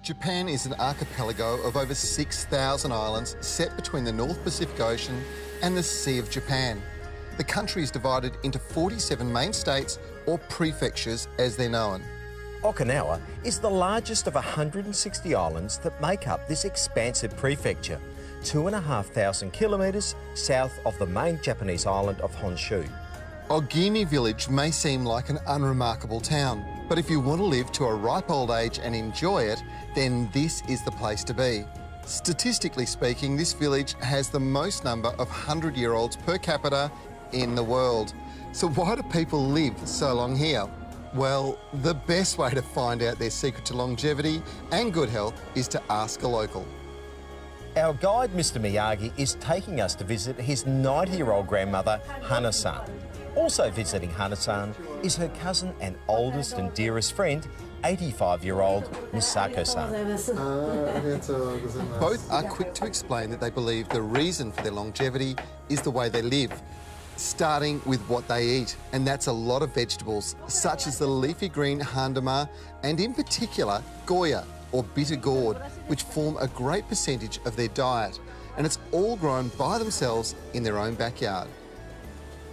Japan is an archipelago of over 6,000 islands set between the North Pacific Ocean and the Sea of Japan. The country is divided into 47 main states, or prefectures as they're known. Okinawa is the largest of 160 islands that make up this expansive prefecture, 2,500 kilometres south of the main Japanese island of Honshu. Ogimi village may seem like an unremarkable town, but if you want to live to a ripe old age and enjoy it, then this is the place to be. Statistically speaking, this village has the most number of 100-year-olds per capita in the world. So why do people live so long here? Well, the best way to find out their secret to longevity and good health is to ask a local. Our guide, Mr Miyagi, is taking us to visit his 90-year-old grandmother, Hana-san. Also visiting Hana-san is her cousin and oldest and dearest friend, 85-year-old Misako-san. Both are quick to explain that they believe the reason for their longevity is the way they live, starting with what they eat, and that's a lot of vegetables, such as the leafy green handama and in particular goya, or bitter gourd, which form a great percentage of their diet, and it's all grown by themselves in their own backyard.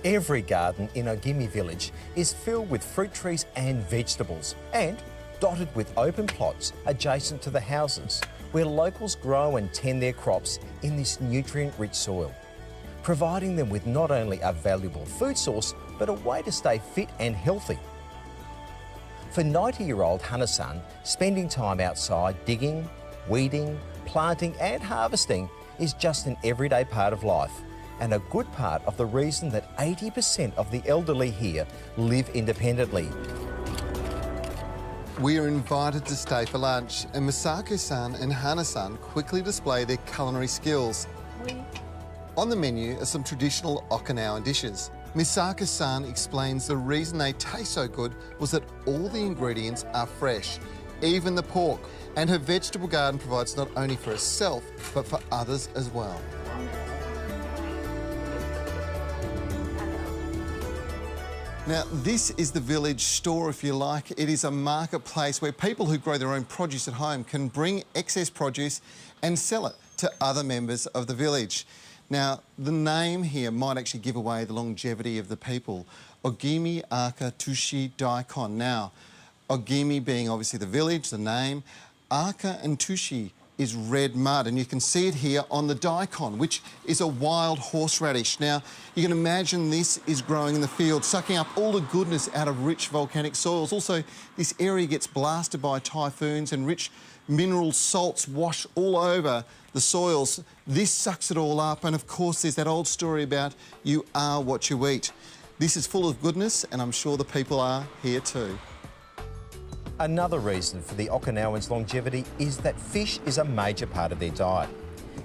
Every garden in Ogimi village is filled with fruit trees and vegetables, and dotted with open plots adjacent to the houses, where locals grow and tend their crops in this nutrient-rich soil, providing them with not only a valuable food source, but a way to stay fit and healthy. For 90-year-old Hana-san, spending time outside digging, weeding, planting and harvesting is just an everyday part of life, and a good part of the reason that 80% of the elderly here live independently. We are invited to stay for lunch, and Misako-san and Hana-san quickly display their culinary skills. On the menu are some traditional Okinawan dishes. Misako-san explains the reason they taste so good was that all the ingredients are fresh, even the pork, and her vegetable garden provides not only for herself, but for others as well. Now, this is the village store, if you like. It is a marketplace where people who grow their own produce at home can bring excess produce and sell it to other members of the village. Now, the name here might actually give away the longevity of the people. Ogimi Aka Tushi Daikon. Now, Ogimi being obviously the village, the name, Aka and Tushi is red mud, and you can see it here on the daikon, which is a wild horseradish. Now, you can imagine this is growing in the field, sucking up all the goodness out of rich volcanic soils. Also, this area gets blasted by typhoons and rich mineral salts wash all over the soils. This sucks it all up, and of course there's that old story about you are what you eat. This is full of goodness, and I'm sure the people are here too. Another reason for the Okinawans' longevity is that fish is a major part of their diet.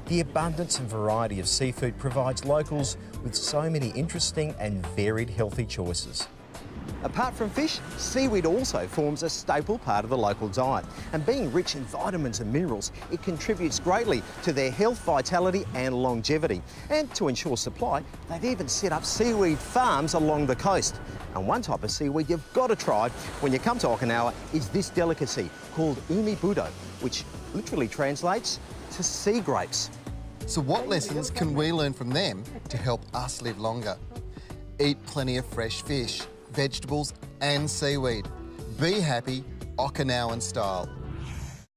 The abundance and variety of seafood provides locals with so many interesting and varied healthy choices. Apart from fish, seaweed also forms a staple part of the local diet, and being rich in vitamins and minerals, it contributes greatly to their health, vitality and longevity. And to ensure supply, they've even set up seaweed farms along the coast. And one type of seaweed you've got to try when you come to Okinawa is this delicacy called umi budo, which literally translates to sea grapes. So what lessons can we learn from them to help us live longer? Eat plenty of fresh fish, vegetables and seaweed. Be happy, Okinawan style.